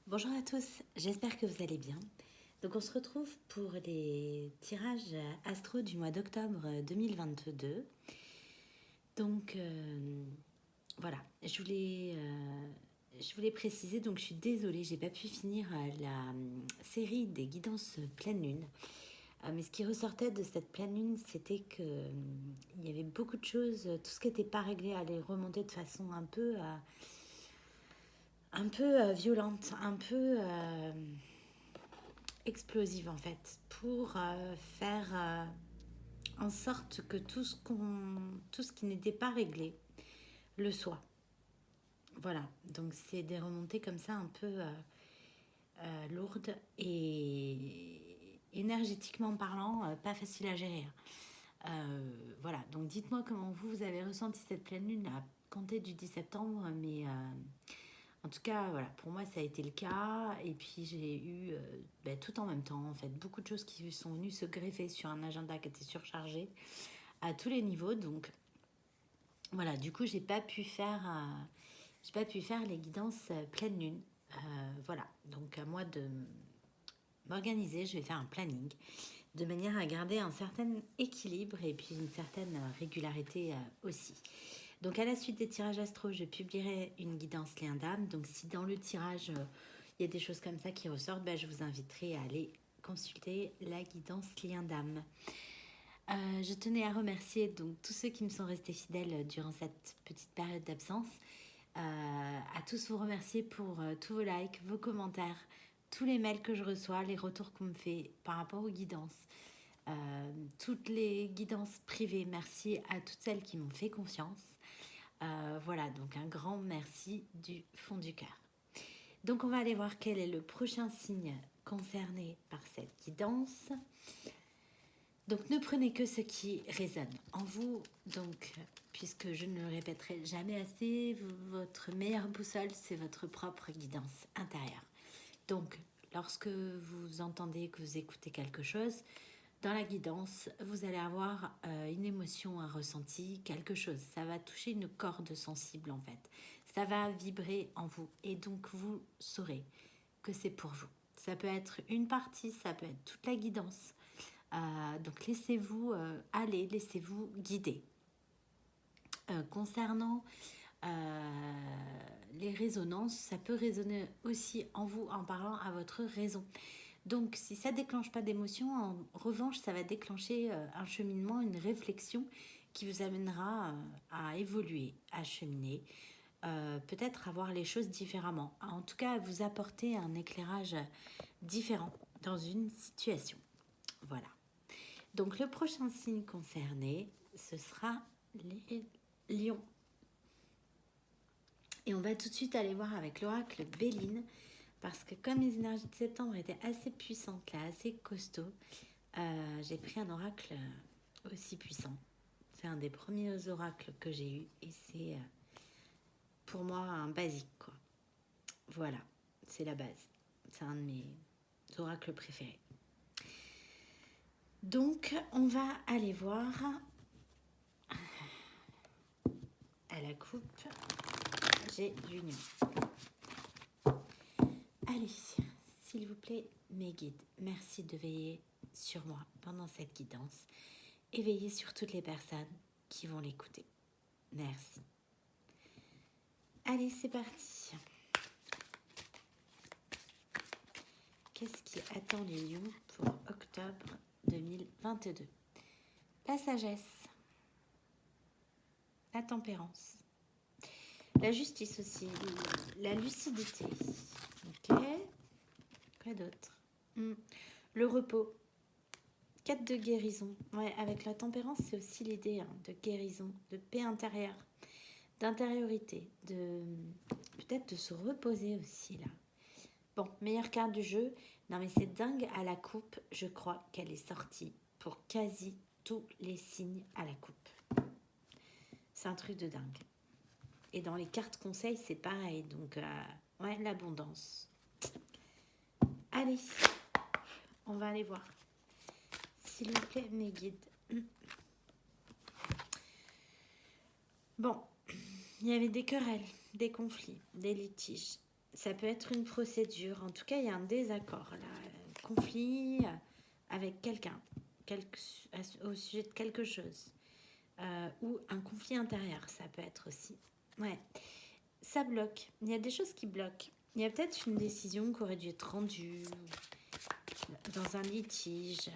Bonjour à tous, j'espère que vous allez bien. Donc on se retrouve pour les tirages astro du mois d'octobre 2022. Donc voilà, je voulais préciser, donc je suis désolée, j'ai pas pu finir la série des guidances pleine lune. Mais ce qui ressortait de cette pleine lune, c'était que il y avait beaucoup de choses, tout ce qui n'était pas réglé allait remonter de façon un peu violente, un peu explosive en fait, pour faire en sorte que tout ce qui n'était pas réglé le soit. Voilà, donc c'est des remontées comme ça un peu lourdes et énergétiquement parlant, pas facile à gérer. Voilà, donc dites-moi comment vous avez ressenti cette pleine lune à compter du 10 septembre, mais en tout cas, voilà, pour moi, ça a été le cas. Et puis, j'ai eu tout en même temps, en fait, beaucoup de choses qui sont venues se greffer sur un agenda qui était surchargé à tous les niveaux. Donc, voilà, du coup, j'ai pas pu faire les guidances pleine lune. Voilà, donc à moi de m'organiser, je vais faire un planning de manière à garder un certain équilibre et puis une certaine régularité aussi. Donc à la suite des tirages astro, je publierai une guidance lien d'âme. Donc si dans le tirage, il y a des choses comme ça qui ressortent, je vous inviterai à aller consulter la guidance lien d'âme. Je tenais à remercier donc tous ceux qui me sont restés fidèles durant cette petite période d'absence. À tous vous remercier pour tous vos likes, vos commentaires, tous les mails que je reçois, les retours qu'on me fait par rapport aux guidances. Toutes les guidances privées, merci à toutes celles qui m'ont fait confiance. Voilà, donc un grand merci du fond du cœur. Donc on va aller voir quel est le prochain signe concerné par cette guidance. Donc ne prenez que ce qui résonne en vous. Donc, puisque je ne le répéterai jamais assez, votre meilleure boussole, c'est votre propre guidance intérieure. Donc, lorsque vous entendez que vous écoutez quelque chose, dans la guidance, vous allez avoir une émotion, un ressenti, quelque chose. Ça va toucher une corde sensible en fait. Ça va vibrer en vous et donc vous saurez que c'est pour vous. Ça peut être une partie, ça peut être toute la guidance. Donc laissez-vous aller, laissez-vous guider. Concernant les résonances, ça peut résonner aussi en vous en parlant à votre raison. Donc, si ça ne déclenche pas d'émotion, en revanche, ça va déclencher un cheminement, une réflexion qui vous amènera à évoluer, à cheminer, peut-être à voir les choses différemment. En tout cas, à vous apporter un éclairage différent dans une situation. Voilà. Donc, le prochain signe concerné, ce sera les lions. Et on va tout de suite aller voir avec l'oracle Béline, parce que comme les énergies de septembre étaient assez puissantes, là, assez costauds, j'ai pris un oracle aussi puissant. C'est un des premiers oracles que j'ai eu et c'est pour moi un basique, quoi. Voilà, c'est la base. C'est un de mes oracles préférés. Donc, on va aller voir à la coupe. J'ai l'union. Allez, s'il vous plaît, mes guides, merci de veiller sur moi pendant cette guidance et veiller sur toutes les personnes qui vont l'écouter. Merci. Allez, c'est parti. Qu'est-ce qui attend les lions pour octobre 2022? La sagesse, la tempérance, la justice aussi, la lucidité. Ok. Quoi d'autre? Le repos. 4 de guérison. Ouais, avec la tempérance, c'est aussi l'idée de guérison, de paix intérieure, d'intériorité, de peut-être de se reposer aussi là. Bon, meilleure carte du jeu. Non mais c'est dingue, à la coupe, je crois qu'elle est sortie pour quasi tous les signes à la coupe. C'est un truc de dingue. Et dans les cartes conseils, c'est pareil. Donc, ouais, l'abondance. Allez, on va aller voir. S'il vous plaît, mes guides. Bon, il y avait des querelles, des conflits, des litiges, Ça peut être une procédure. En tout cas, il y a un désaccord, là. Conflit avec quelqu'un, au sujet de quelque chose. Ou un conflit intérieur, ça peut être aussi. Ouais. Ça bloque. Il y a des choses qui bloquent. Il y a peut-être une décision qui aurait dû être rendue dans un litige,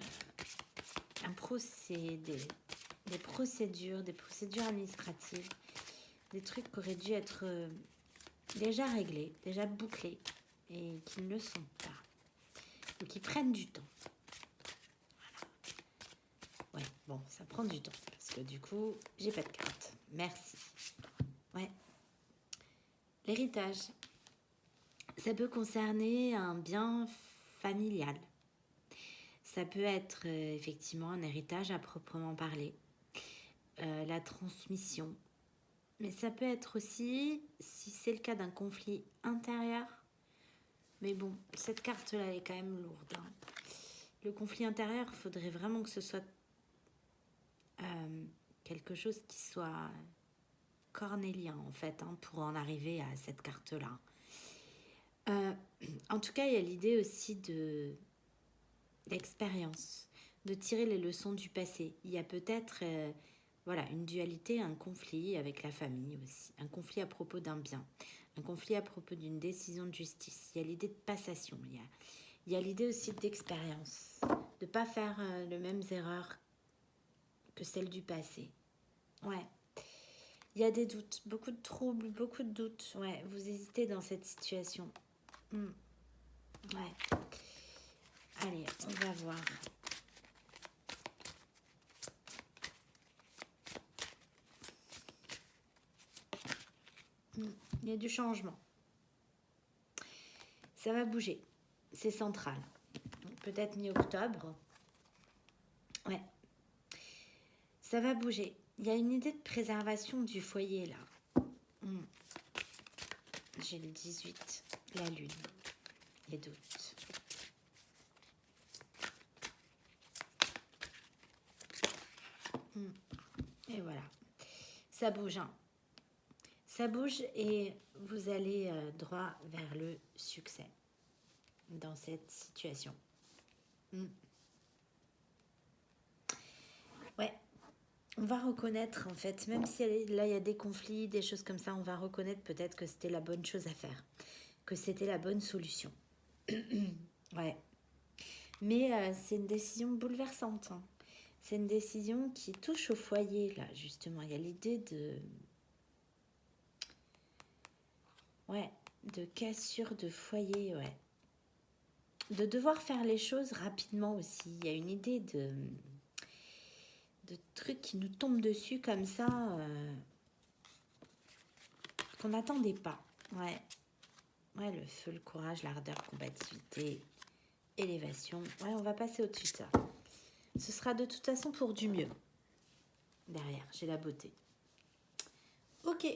un procès, des procédures administratives, des trucs qui auraient dû être déjà réglés, déjà bouclés, et qui ne le sont pas, ou qui prennent du temps. Voilà. Ouais, bon, ça prend du temps, parce que du coup, j'ai pas de carte. Merci. Ouais. L'héritage. Ça peut concerner un bien familial. Ça peut être effectivement un héritage à proprement parler. La transmission. Mais ça peut être aussi, si c'est le cas d'un conflit intérieur, mais bon, cette carte-là est quand même lourde. Hein. Le conflit intérieur, il faudrait vraiment que ce soit quelque chose qui soit cornélien, en fait, hein, pour en arriver à cette carte-là. En tout cas, il y a l'idée aussi d'expérience, de tirer les leçons du passé. Il y a peut-être voilà, une dualité, un conflit avec la famille aussi, un conflit à propos d'un bien, un conflit à propos d'une décision de justice. Il y a l'idée de passation, il y a l'idée aussi d'expérience, de ne pas faire les mêmes erreurs que celles du passé. Ouais. Il y a des doutes, beaucoup de troubles, beaucoup de doutes. Ouais, vous hésitez dans cette situation. Ouais. Allez, on va voir. Il y a du changement. Ça va bouger. C'est central. Peut-être mi-octobre. Ouais. Ça va bouger. Il y a une idée de préservation du foyer là. J'ai le 18, la lune. Les doutes. Et voilà. Ça bouge. Hein. Ça bouge et vous allez droit vers le succès dans cette situation. Ouais, on va reconnaître en fait, même si là il y a des conflits, des choses comme ça, on va reconnaître peut-être que c'était la bonne chose à faire, que c'était la bonne solution. Ouais. Mais c'est une décision bouleversante. Hein. C'est une décision qui touche au foyer là, justement. Il y a l'idée de... Ouais, de cassure de foyer, ouais. De devoir faire les choses rapidement aussi. Il y a une idée de trucs qui nous tombent dessus comme ça, qu'on n'attendait pas. Ouais. Ouais, le feu, le courage, l'ardeur, combativité, élévation. Ouais, on va passer au-dessus de ça. Ce sera de toute façon pour du mieux. Derrière, j'ai la beauté. Ok,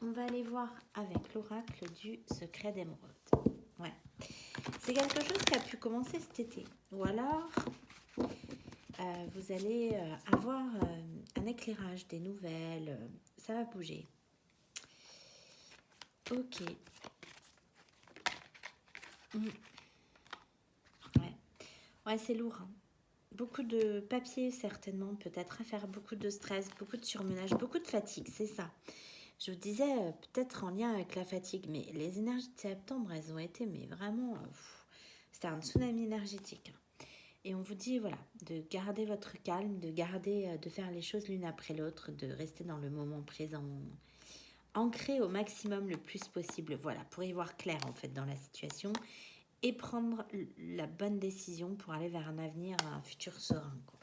on va aller voir avec l'oracle du secret d'émeraude. Ouais. C'est quelque chose qui a pu commencer cet été. Ou alors, vous allez avoir un éclairage, des nouvelles. Ça va bouger. Ok. Ouais, c'est lourd. Hein. Beaucoup de papier, certainement, peut-être à faire, beaucoup de stress, beaucoup de surmenage, beaucoup de fatigue, c'est ça. Je vous disais, peut-être en lien avec la fatigue, mais les énergies de septembre, elles ont été, mais vraiment, c'était un tsunami énergétique. Et on vous dit, voilà, de garder votre calme, de garder, de faire les choses l'une après l'autre, de rester dans le moment présent, ancré au maximum le plus possible, voilà, pour y voir clair, en fait, dans la situation, et prendre la bonne décision pour aller vers un avenir, un futur serein, quoi.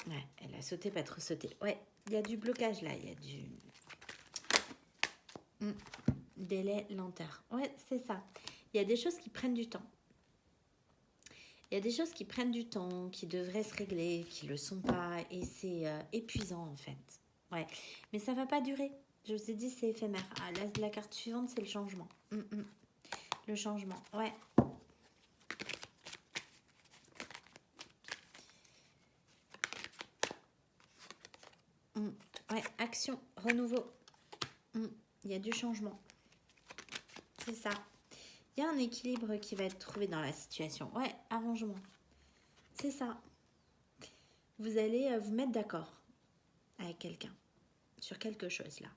Ouais, elle a sauté, pas trop sauté. Ouais, il y a du blocage là, il y a du... Délai, lenteur. Ouais, c'est ça. Il y a des choses qui prennent du temps. Il y a des choses qui prennent du temps, qui devraient se régler, qui ne le sont pas, et c'est épuisant en fait. Ouais, mais ça va pas durer. Je vous ai dit, c'est éphémère. Ah, la carte suivante, c'est le changement. Le changement, ouais. Ouais, action, renouveau. Il y a du changement. C'est ça. Il y a un équilibre qui va être trouvé dans la situation. Ouais, arrangement. C'est ça. Vous allez vous mettre d'accord avec quelqu'un sur quelque chose là,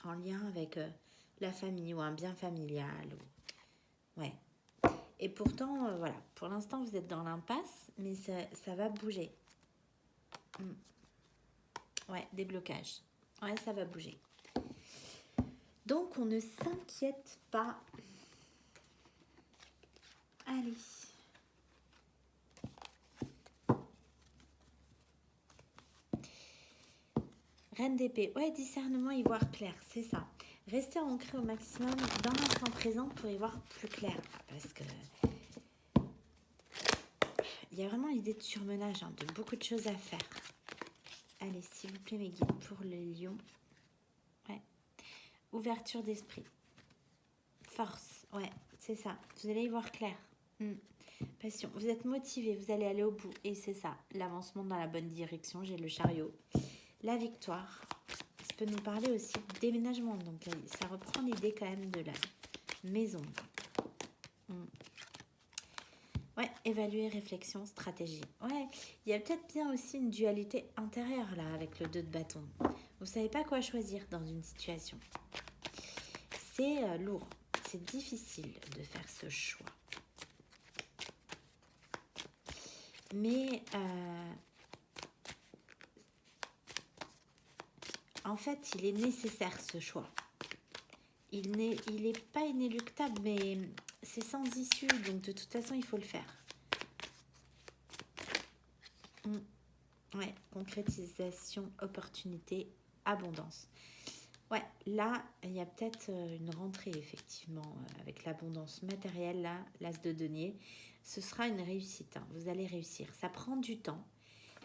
en lien avec la famille ou un bien familial. Ouais. Et pourtant, voilà, pour l'instant, vous êtes dans l'impasse, mais ça va bouger. Ouais, des blocages. Ouais, ça va bouger. Donc, on ne s'inquiète pas. Allez. Reine d'épée. Ouais, discernement, y voir clair, c'est ça. Restez ancré au maximum dans l'instant présent pour y voir plus clair. Parce que il y a vraiment l'idée de surmenage, hein, de beaucoup de choses à faire. Allez, s'il vous plaît, mes guides, pour le lion. Ouais. Ouverture d'esprit. Force. Ouais, c'est ça. Vous allez y voir clair. Passion. Vous êtes motivé, vous allez aller au bout. Et c'est ça. L'avancement dans la bonne direction. J'ai le chariot. La victoire. Ça peut nous parler aussi de déménagement. Donc, ça reprend l'idée quand même de la maison. Ouais, évaluer, réflexion, stratégie. Ouais, il y a peut-être bien aussi une dualité intérieure là avec le 2 de bâton. Vous savez pas quoi choisir dans une situation. C'est lourd, c'est difficile de faire ce choix. Mais en fait, il est nécessaire ce choix. Il n'est pas inéluctable, mais c'est sans issue, donc de toute façon, il faut le faire. Ouais, concrétisation, opportunité, abondance. Ouais, là, il y a peut-être une rentrée, effectivement, avec l'abondance matérielle, là, l'as de denier. Ce sera une réussite, hein, vous allez réussir. Ça prend du temps,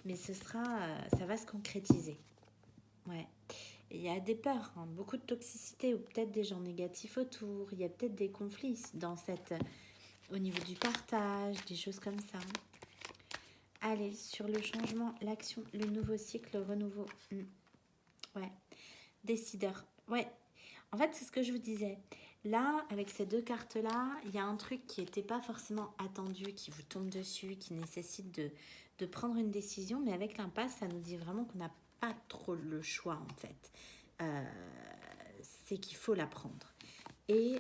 mais ça va se concrétiser. Ouais. Il y a des peurs, hein, beaucoup de toxicité ou peut-être des gens négatifs autour. Il y a peut-être des conflits au niveau du partage, des choses comme ça. Allez, sur le changement, l'action, le nouveau cycle, le renouveau. Ouais. Décideur. Ouais. En fait, c'est ce que je vous disais. Là, avec ces deux cartes-là, il y a un truc qui n'était pas forcément attendu, qui vous tombe dessus, qui nécessite de prendre une décision. Mais avec l'impasse, ça nous dit vraiment qu'on n'a pas trop le choix, en fait. C'est qu'il faut la prendre. Et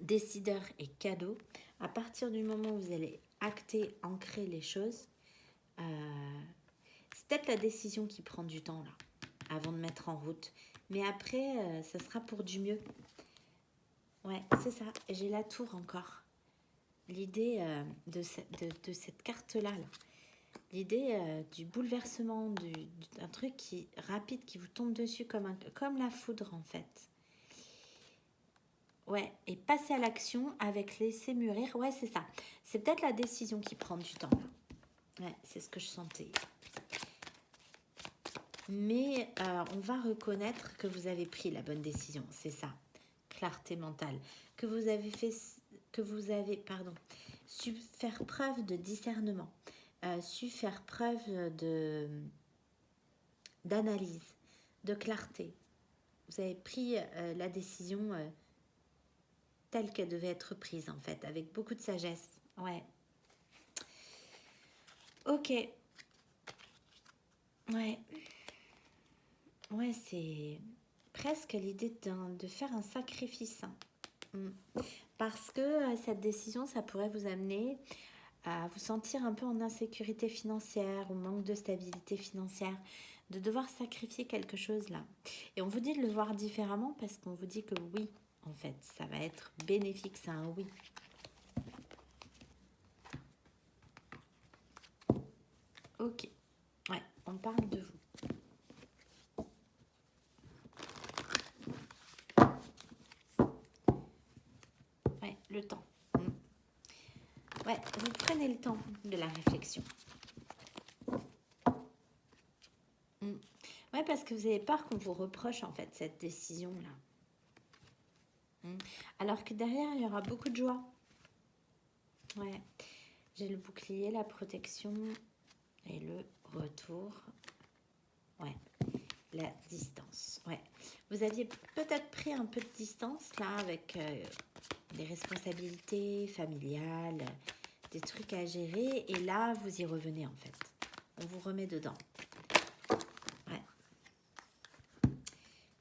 décideur et cadeau, à partir du moment où vous allez acter, ancrer les choses, c'est peut-être la décision qui prend du temps, là, avant de mettre en route. Mais après, ça sera pour du mieux. Ouais, c'est ça. J'ai la tour encore. L'idée de cette carte-là, là. L'idée du bouleversement, d'un truc rapide qui vous tombe dessus comme la foudre, en fait. Ouais, et passer à l'action avec laisser mûrir. Ouais, c'est ça. C'est peut-être la décision qui prend du temps. Ouais, c'est ce que je sentais. Mais on va reconnaître que vous avez pris la bonne décision. C'est ça. Clarté mentale. Que vous avez su faire preuve de discernement. Su faire preuve d'analyse, de clarté. Vous avez pris la décision telle qu'elle devait être prise, en fait, avec beaucoup de sagesse. Ouais. Ok. Ouais. Ouais, c'est presque l'idée de faire un sacrifice. Parce que cette décision, ça pourrait vous amener à vous sentir un peu en insécurité financière ou manque de stabilité financière, de devoir sacrifier quelque chose là. Et on vous dit de le voir différemment parce qu'on vous dit que oui, en fait, ça va être bénéfique, c'est un oui. Ok, ouais, on parle de vous. Ouais, le temps. Ouais, vous prenez le temps de la réflexion. Ouais, parce que vous avez peur qu'on vous reproche en fait cette décision-là. Alors que derrière, il y aura beaucoup de joie. Ouais, j'ai le bouclier, la protection et le retour. Ouais. la distance. Ouais. Vous aviez peut-être pris un peu de distance là avec des responsabilités familiales, des trucs à gérer. Et là, vous y revenez en fait. On vous remet dedans. Ouais.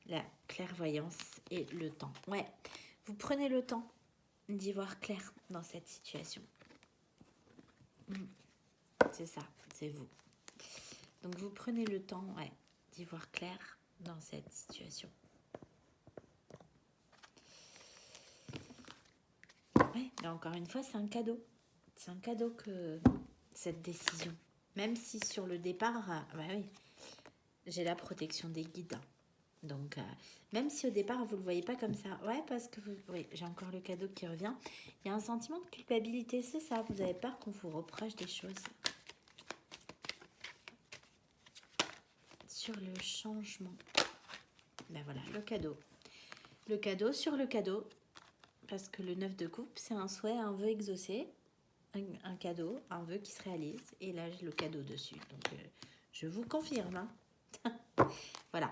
La clairvoyance et le temps. Ouais. Vous prenez le temps d'y voir clair dans cette situation. C'est ça, c'est vous. Donc vous prenez le temps, ouais, d'y voir clair dans cette situation. Ouais, mais encore une fois, c'est un cadeau. C'est un cadeau que cette décision. Même si sur le départ, bah oui, j'ai la protection des guides. Donc, même si au départ, vous ne le voyez pas comme ça. Ouais, parce que oui, j'ai encore le cadeau qui revient. Il y a un sentiment de culpabilité, c'est ça. Vous avez peur qu'on vous reproche des choses. Sur le changement. Ben voilà, le cadeau. Le cadeau sur le cadeau. Parce que le 9 de coupe, c'est un souhait, un vœu exaucé. Un cadeau, un vœu qui se réalise. Et là, j'ai le cadeau dessus. Donc, je vous confirme. Hein. Voilà.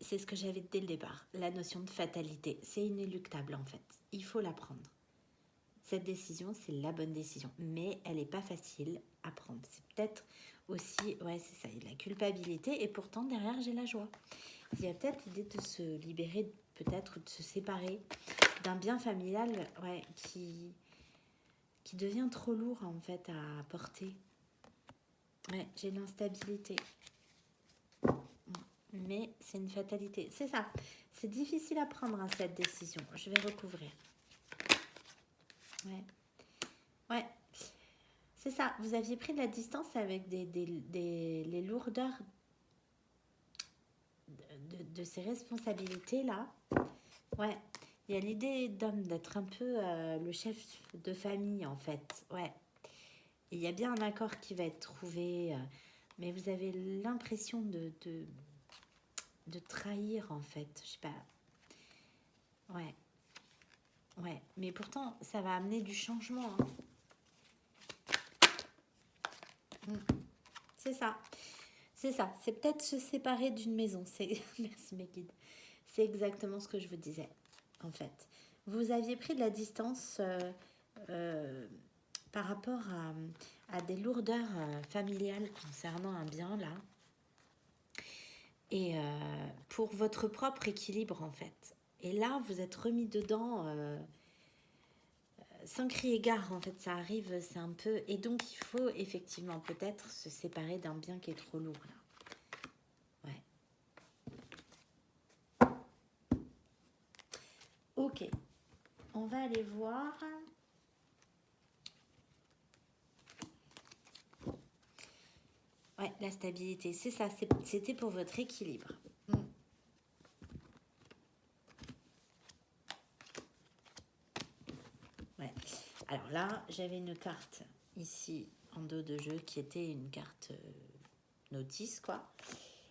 C'est ce que j'avais dès le départ. La notion de fatalité. C'est inéluctable, en fait. Il faut la prendre. Cette décision, c'est la bonne décision. Mais elle n'est pas facile à prendre. C'est peut-être aussi, ouais, c'est ça, il y a la culpabilité. Et pourtant, derrière, j'ai la joie. Il y a peut-être l'idée de se libérer, peut-être de se séparer d'un bien familial, ouais, qui devient trop lourd en fait à porter. Ouais, j'ai l'instabilité. Mais c'est une fatalité. C'est ça. C'est difficile à prendre hein, cette décision. Je vais recouvrir. Ouais. Ouais. C'est ça. Vous aviez pris de la distance avec les lourdeurs de ces responsabilités-là. Ouais. Il y a l'idée d'homme d'être un peu le chef de famille en fait. Ouais. Il y a bien un accord qui va être trouvé, mais vous avez l'impression de trahir en fait. Je sais pas. Ouais. Ouais. Mais pourtant, ça va amener du changement. Hein. C'est ça. C'est ça. C'est peut-être se séparer d'une maison. Merci mes guides. C'est exactement ce que je vous disais, en fait. Vous aviez pris de la distance par rapport à des lourdeurs familiales concernant un bien, là. Et pour votre propre équilibre, en fait. Et là, vous êtes remis dedans sans crier gare, en fait. Ça arrive, c'est un peu... Et donc, il faut effectivement peut-être se séparer d'un bien qui est trop lourd, là. Ok, on va aller voir. Ouais, la stabilité, c'est ça, c'était pour votre équilibre. Ouais. Alors là, j'avais une carte ici en dos de jeu qui était une carte notice, quoi.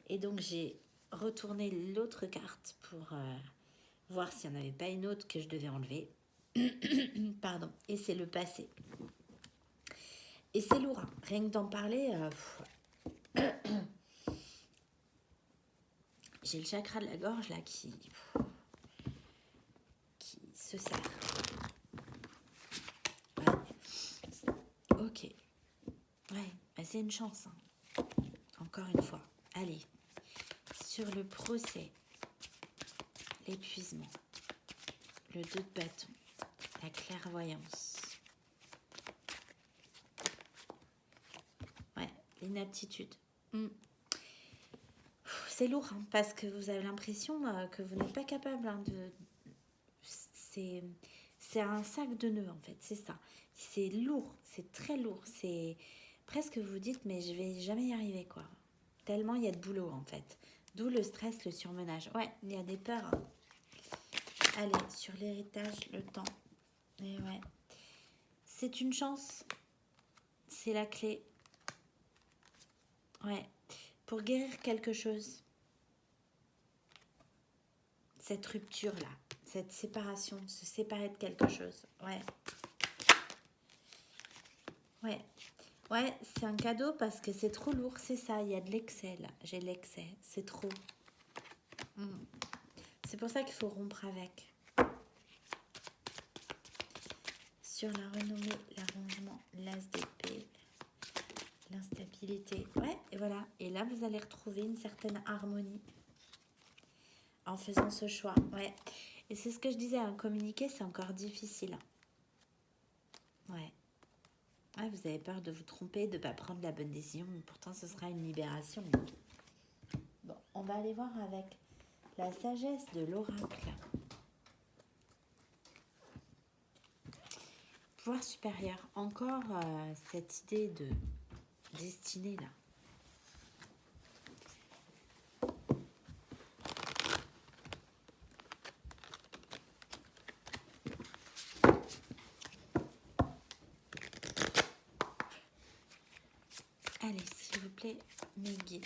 Et donc, j'ai retourné l'autre carte pour voir s'il n'y en avait pas une autre que je devais enlever. Pardon. Et c'est le passé. Et c'est lourd. Hein. Rien que d'en parler... j'ai le chakra de la gorge, là, qui se serre. Ouais. Ok. Ouais, bah c'est une chance. Hein. Encore une fois. Allez. Sur le procès, l'épuisement, le 2 de bâton, la clairvoyance. Ouais, l'inaptitude. C'est lourd hein, parce que vous avez l'impression que vous n'êtes pas capable hein, de... C'est un sac de nœuds en fait, c'est ça. C'est lourd, c'est très lourd. C'est presque vous dites mais je vais jamais y arriver quoi. Tellement il y a de boulot en fait. D'où le stress, le surmenage. Ouais, il y a des peurs. Hein. Allez, sur l'héritage, le temps. Et ouais. C'est une chance. C'est la clé. Ouais. Pour guérir quelque chose. Cette rupture-là. Cette séparation. Se séparer de quelque chose. Ouais. Ouais. Ouais, c'est un cadeau parce que c'est trop lourd, c'est ça, il y a de l'excès là. J'ai de l'excès, c'est trop. C'est pour ça qu'il faut rompre avec. Sur la renommée, l'arrangement, l'as d'épée, l'instabilité. Ouais, et voilà. Et là, vous allez retrouver une certaine harmonie en faisant ce choix. Ouais. Et c'est ce que je disais, hein, communiquer, c'est encore difficile. Ouais. Ouais, vous avez peur de vous tromper, de ne pas prendre la bonne décision. Pourtant, ce sera une libération. Bon, on va aller voir avec la sagesse de l'oracle. Pouvoir supérieur. Encore cette idée de destinée là. Allez, s'il vous plaît, mes guides.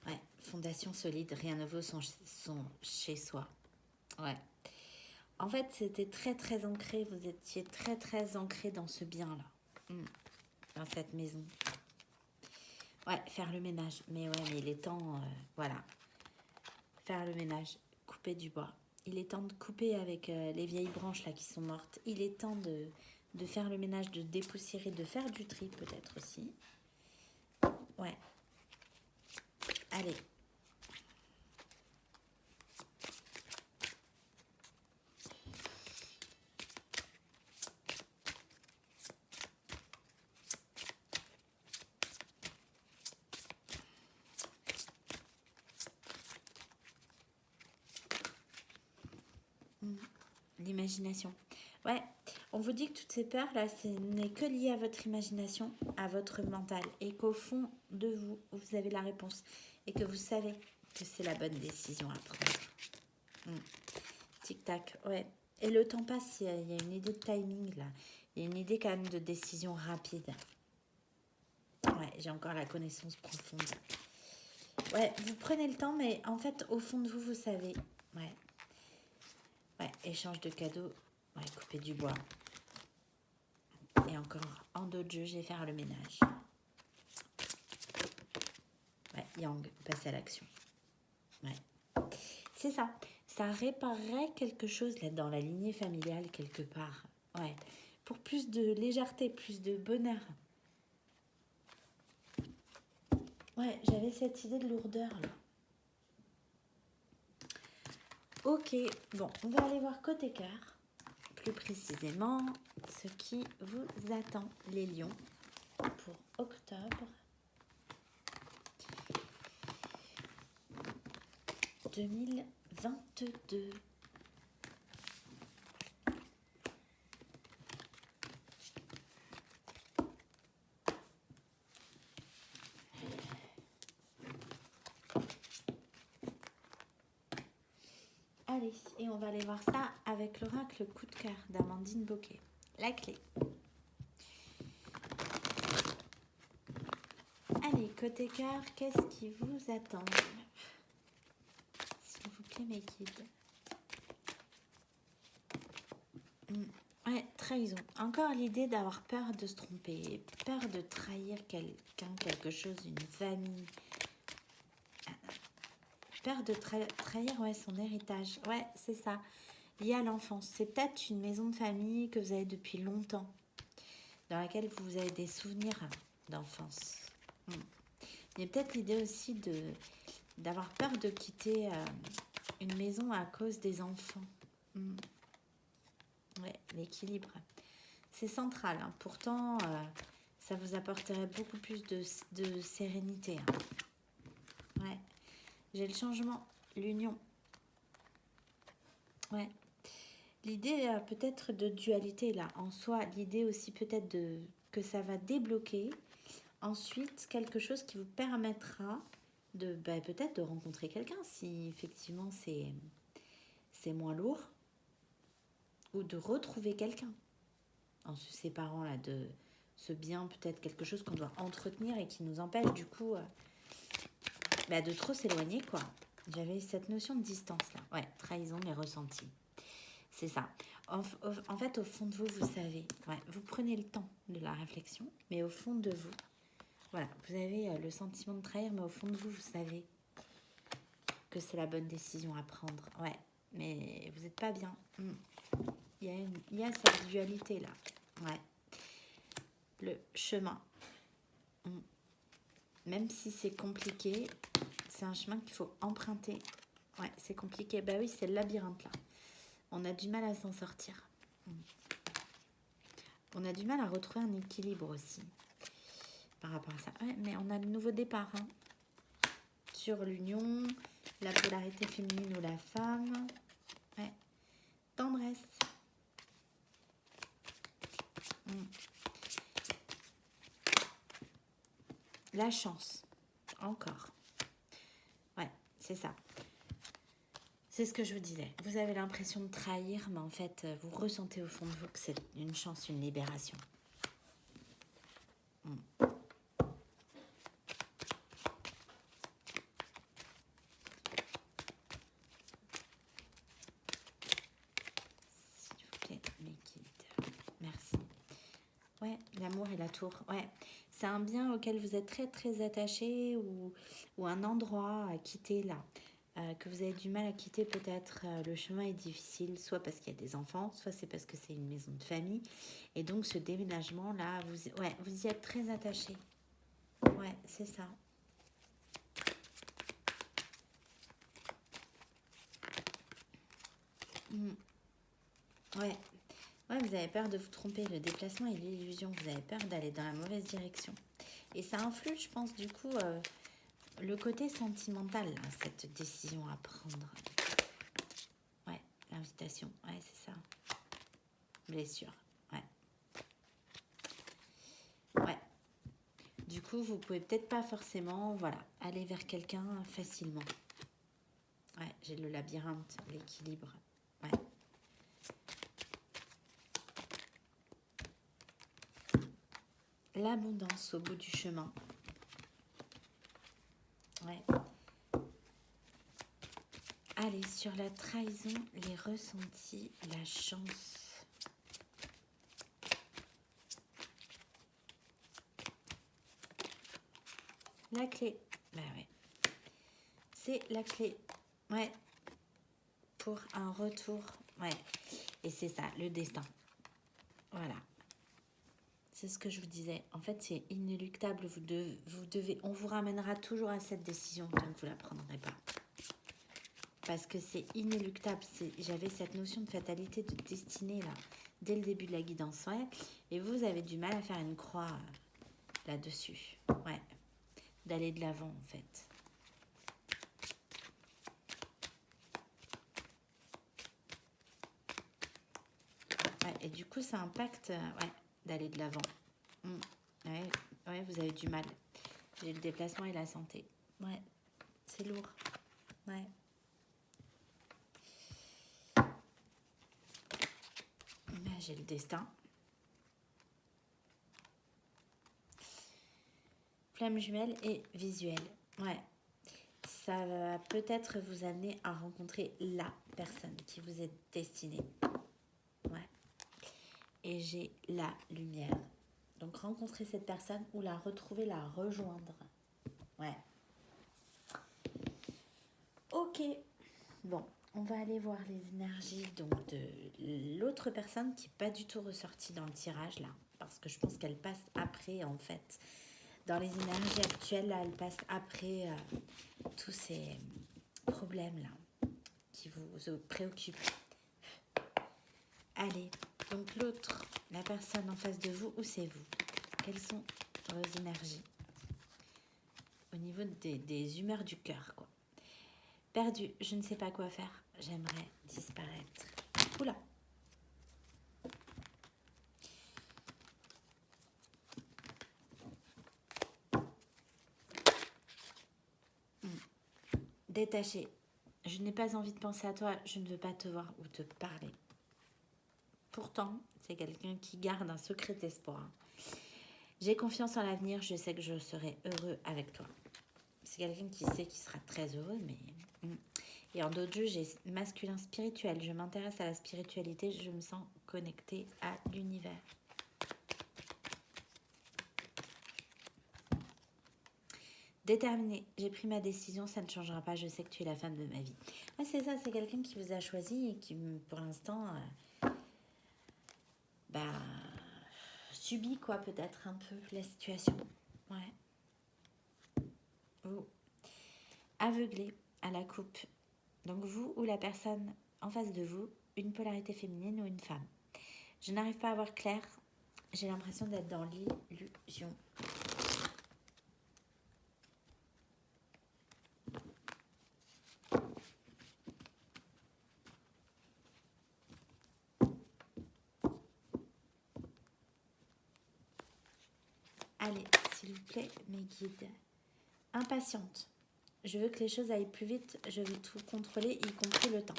Ouais, fondation solide, rien ne vaut son chez soi. Ouais. En fait, c'était très très ancré, vous étiez très très ancré dans ce bien-là. Dans cette maison. Ouais, faire le ménage. Mais ouais, mais il est temps, voilà. Faire le ménage, couper du bois. Il est temps de couper avec les vieilles branches là qui sont mortes. Il est temps de faire le ménage, de dépoussiérer, de faire du tri peut-être aussi. Ouais. Allez. L'imagination. Ouais, on vous dit que toutes ces peurs là, ce n'est que lié à votre imagination, à votre mental, et qu'au fond de vous, vous avez la réponse, et que vous savez que c'est la bonne décision à prendre. Tic-tac, ouais. Et le temps passe, il y a une idée de timing là, il y a une idée quand même de décision rapide. Ouais, j'ai encore la connaissance profonde. Ouais, vous prenez le temps, mais en fait, au fond de vous, vous savez. Ouais. Ouais, échange de cadeaux. Ouais, couper du bois. Et encore, en d'autres jeux, je vais faire le ménage. Ouais, Yang, passer à l'action. Ouais. C'est ça. Ça réparerait quelque chose là dans la lignée familiale quelque part. Ouais. Pour plus de légèreté, plus de bonheur. Ouais, j'avais cette idée de lourdeur là. Ok, bon, on va aller voir côté cœur. Plus précisément, ce qui vous attend, les lions, pour octobre 2022. Allez, et on va aller voir ça avec l'oracle coup de cœur d'Amandine Bocquet. La clé. Allez, côté cœur, qu'est-ce qui vous attend? S'il vous plaît, mes guides. Ouais, trahison. Encore l'idée d'avoir peur de se tromper, peur de trahir quelqu'un, quelque chose, une famille. Peur de trahir ouais, son héritage. Ouais, c'est ça. Lié à l'enfance. C'est peut-être une maison de famille que vous avez depuis longtemps, dans laquelle vous avez des souvenirs d'enfance. Il y a peut-être l'idée aussi d'avoir peur de quitter une maison à cause des enfants. Ouais, l'équilibre. C'est central. Hein. Pourtant, ça vous apporterait beaucoup plus de sérénité. Hein. Ouais. J'ai le changement, l'union. Ouais. L'idée peut-être de dualité là. En soi, l'idée aussi peut-être que ça va débloquer. Ensuite, quelque chose qui vous permettra de peut-être de rencontrer quelqu'un si effectivement c'est moins lourd. Ou de retrouver quelqu'un en se séparant là de ce bien, peut-être quelque chose qu'on doit entretenir et qui nous empêche du coup de trop s'éloigner quoi. J'avais cette notion de distance là. Ouais, trahison mais ressentie. C'est ça. En fait, au fond de vous, vous savez. Ouais, vous prenez le temps de la réflexion, mais au fond de vous, voilà, vous avez le sentiment de trahir, mais au fond de vous, vous savez que c'est la bonne décision à prendre. Ouais, mais vous n'êtes pas bien. Il y a cette dualité là. Ouais. Le chemin. Même si c'est compliqué, c'est un chemin qu'il faut emprunter. Ouais, c'est compliqué. Bah oui, c'est le labyrinthe là. On a du mal à s'en sortir. On a du mal à retrouver un équilibre aussi par rapport à ça. Ouais, mais on a le nouveau départ hein, sur l'union, la polarité féminine ou la femme. Ouais. Tendresse. La chance. Encore. Ouais, c'est ça. C'est ce que je vous disais. Vous avez l'impression de trahir, mais en fait, vous ressentez au fond de vous que c'est une chance, une libération. S'il vous plaît, mes guides. Merci. Ouais, l'amour et la tour. Ouais, c'est un bien auquel vous êtes très très attaché ou un endroit à quitter là. Que vous avez du mal à quitter peut-être, le chemin est difficile, soit parce qu'il y a des enfants, soit c'est parce que c'est une maison de famille. Et donc ce déménagement-là, vous y êtes très attaché. Ouais, c'est ça. Ouais. Ouais, vous avez peur de vous tromper, le déplacement et l'illusion, vous avez peur d'aller dans la mauvaise direction. Et ça influe, je pense, du coup, le côté sentimental, là, cette décision à prendre. Ouais, l'invitation, ouais, c'est ça. Blessure, ouais. Ouais. Du coup, vous pouvez peut-être pas forcément, voilà, aller vers quelqu'un facilement. Ouais, j'ai le labyrinthe, l'équilibre. Ouais. L'abondance au bout du chemin. Ouais. Allez, sur la trahison, les ressentis, la chance. La clé. Bah ouais. C'est la clé. Ouais. Pour un retour. Ouais. Et c'est ça, le destin. Voilà. C'est ce que je vous disais. En fait, c'est inéluctable. Vous devez, on vous ramènera toujours à cette décision tant que vous ne la prendrez pas. Parce que c'est inéluctable. J'avais cette notion de fatalité, de destinée, là, dès le début de la guidance. Ouais. Et vous avez du mal à faire une croix là-dessus. Ouais. D'aller de l'avant, en fait. Ouais, et du coup, ça impacte ouais, d'aller de l'avant. Ouais, ouais, vous avez du mal. J'ai le déplacement et la santé. Ouais, c'est lourd. Ouais. J'ai le destin. Flamme jumelle et visuel. Ouais. Ça va peut-être vous amener à rencontrer la personne qui vous est destinée. Ouais. Et j'ai la lumière. Donc rencontrer cette personne ou la retrouver, la rejoindre. Ouais. Ok. Bon, on va aller voir les énergies donc de l'autre personne qui n'est pas du tout ressortie dans le tirage là. Parce que je pense qu'elle passe après en fait. Dans les énergies actuelles, là, elle passe après tous ces problèmes là qui vous préoccupent. Allez, donc l'autre, la personne en face de vous, où c'est vous? Quelles sont vos énergies? Au niveau des humeurs du cœur, quoi. Perdu, je ne sais pas quoi faire. J'aimerais disparaître. Oula. Détaché. Je n'ai pas envie de penser à toi. Je ne veux pas te voir ou te parler. Pourtant, c'est quelqu'un qui garde un secret espoir. J'ai confiance en l'avenir. Je sais que je serai heureux avec toi. c'est quelqu'un qui sait qu'il sera très heureux, mais... Et en d'autres jeux, j'ai masculin spirituel. Je m'intéresse à la spiritualité, je me sens connectée à l'univers. Déterminé, j'ai pris ma décision, ça ne changera pas, je sais que tu es la femme de ma vie. Ouais, c'est ça, c'est quelqu'un qui vous a choisi et qui, pour l'instant, subit quoi, peut-être un peu la situation. Ouais. Ou aveuglé à la coupe. Donc vous ou la personne en face de vous, une polarité féminine ou une femme. Je n'arrive pas à voir clair, j'ai l'impression d'être dans l'illusion. Allez, s'il vous plaît, mes guides. Impatiente. Je veux que les choses aillent plus vite, je veux tout contrôler, y compris le temps.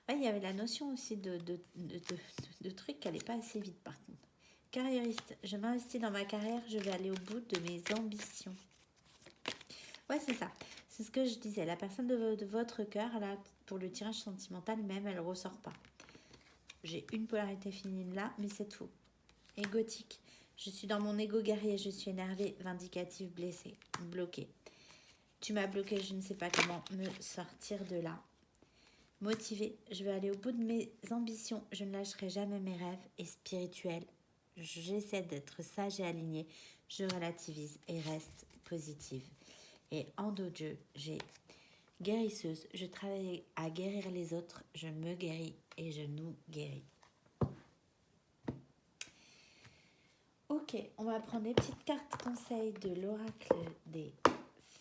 Ouais, il y avait la notion aussi de trucs qui n'allaient pas assez vite par contre. Carriériste, je m'investis dans ma carrière, je vais aller au bout de mes ambitions. Ouais, c'est ça. C'est ce que je disais. La personne de votre cœur, là, pour le tirage sentimental, même, elle ne ressort pas. J'ai une polarité féminine là, mais c'est tout. Égotique. Je suis dans mon égo guerrier, je suis énervée, vindicative, blessée, bloquée. Tu m'as bloquée, je ne sais pas comment me sortir de là. Motivée, je veux aller au bout de mes ambitions, je ne lâcherai jamais mes rêves. Et spirituelle, j'essaie d'être sage et alignée, je relativise et reste positive. Et en d'autres jeux, j'ai guérisseuse, je travaille à guérir les autres, je me guéris et je nous guéris. Ok, on va prendre les petites cartes conseils de l'oracle des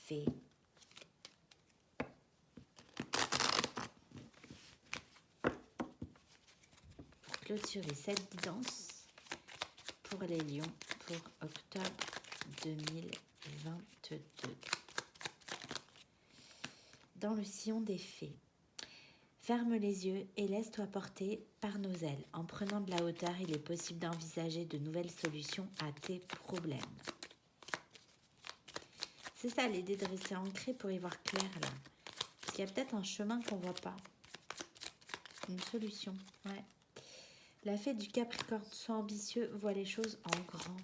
fées. Pour clôturer cette guidance pour les lions pour octobre 2022. Dans le sillon des fées. Ferme les yeux et laisse-toi porter par nos ailes. En prenant de la hauteur, il est possible d'envisager de nouvelles solutions à tes problèmes. C'est ça l'idée de rester ancré pour y voir clair là. Parce qu'il y a peut-être un chemin qu'on ne voit pas. Une solution, ouais. La fée du Capricorne, sois ambitieux, vois les choses en grand.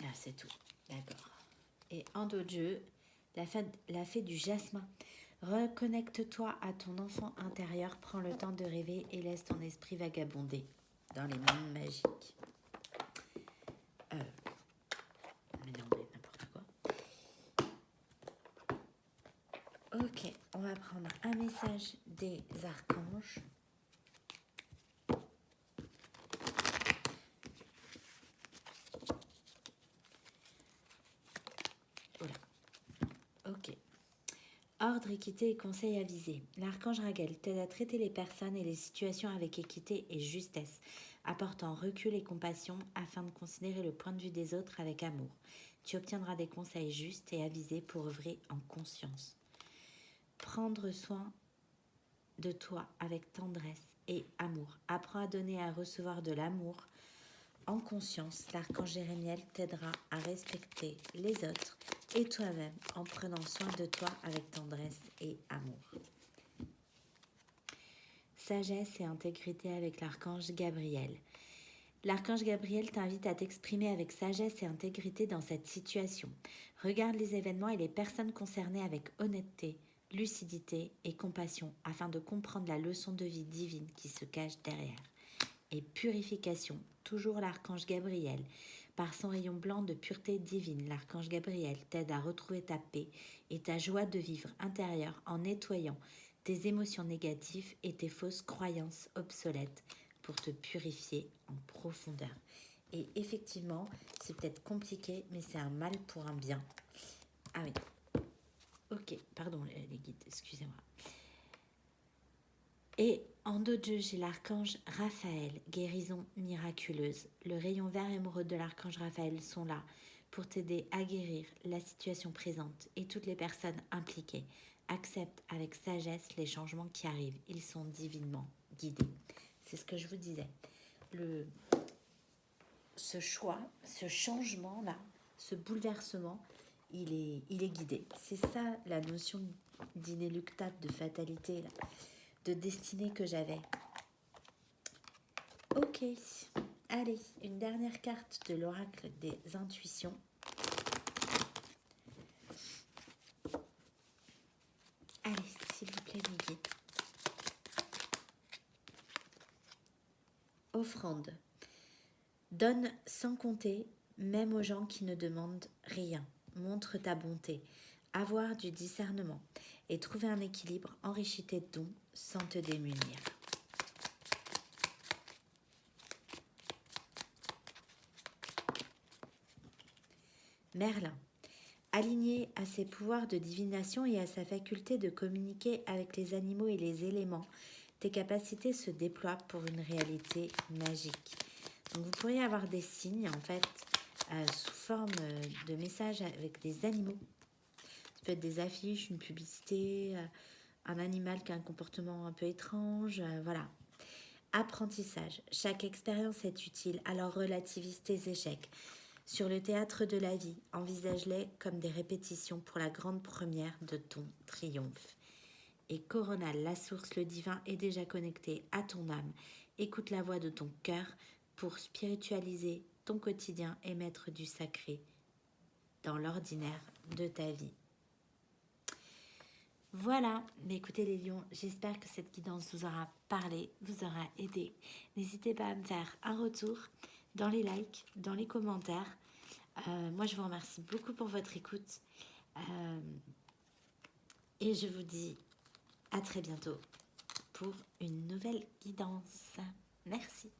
Ah, c'est tout, d'accord. Et en d'autres jeux, la fée du jasmin. Reconnecte-toi à ton enfant intérieur, prends le temps de rêver et laisse ton esprit vagabonder dans les mondes magiques. Mais non, mais n'importe quoi. Ok, on va prendre un message des archanges. Voilà. Ok. Ordre, équité et conseils avisés. L'archange Raguel t'aide à traiter les personnes et les situations avec équité et justesse, apportant recul et compassion afin de considérer le point de vue des autres avec amour. Tu obtiendras des conseils justes et avisés pour œuvrer en conscience. Prendre soin de toi avec tendresse et amour. Apprends à donner et à recevoir de l'amour en conscience. L'archange Jérémiel t'aidera à respecter les autres et toi-même en prenant soin de toi avec tendresse et amour. Sagesse et intégrité avec l'archange Gabriel. L'archange Gabriel t'invite à t'exprimer avec sagesse et intégrité dans cette situation. Regarde les événements et les personnes concernées avec honnêteté, lucidité et compassion afin de comprendre la leçon de vie divine qui se cache derrière. Et purification, toujours l'archange Gabriel. Par son rayon blanc de pureté divine, l'archange Gabriel t'aide à retrouver ta paix et ta joie de vivre intérieure en nettoyant tes émotions négatives et tes fausses croyances obsolètes pour te purifier en profondeur. Et effectivement, c'est peut-être compliqué, mais c'est un mal pour un bien. Ah oui. Ok, pardon les guides, excusez-moi. Et en d'autres jeux, j'ai l'archange Raphaël, guérison miraculeuse. Le rayon vert émeraude de l'archange Raphaël sont là pour t'aider à guérir la situation présente et toutes les personnes impliquées. Accepte avec sagesse les changements qui arrivent. Ils sont divinement guidés. C'est ce que je vous disais. Ce choix, ce changement-là, ce bouleversement, il est guidé. C'est ça la notion d'inéluctable, de fatalité, là, de destinée que j'avais. Ok, allez, une dernière carte de l'oracle des intuitions. Allez, s'il vous plaît, mes guides. Offrande. Donne sans compter, même aux gens qui ne demandent rien. Montre ta bonté. Avoir du discernement et trouver un équilibre, enrichis tes dons sans te démunir. Merlin. Aligné à ses pouvoirs de divination et à sa faculté de communiquer avec les animaux et les éléments, tes capacités se déploient pour une réalité magique. Donc vous pourriez avoir des signes en fait sous forme de messages avec des animaux. Ça peut être des affiches, une publicité, un animal qui a un comportement un peu étrange, voilà. Apprentissage. Chaque expérience est utile, alors relativise tes échecs. Sur le théâtre de la vie, envisage-les comme des répétitions pour la grande première de ton triomphe. Et coronal, la source, le divin est déjà connecté à ton âme. Écoute la voix de ton cœur pour spiritualiser ton quotidien et mettre du sacré dans l'ordinaire de ta vie. Voilà, mais écoutez les lions, j'espère que cette guidance vous aura parlé, vous aura aidé. N'hésitez pas à me faire un retour dans les likes, dans les commentaires. Moi, je vous remercie beaucoup pour votre écoute. Et je vous dis à très bientôt pour une nouvelle guidance. Merci.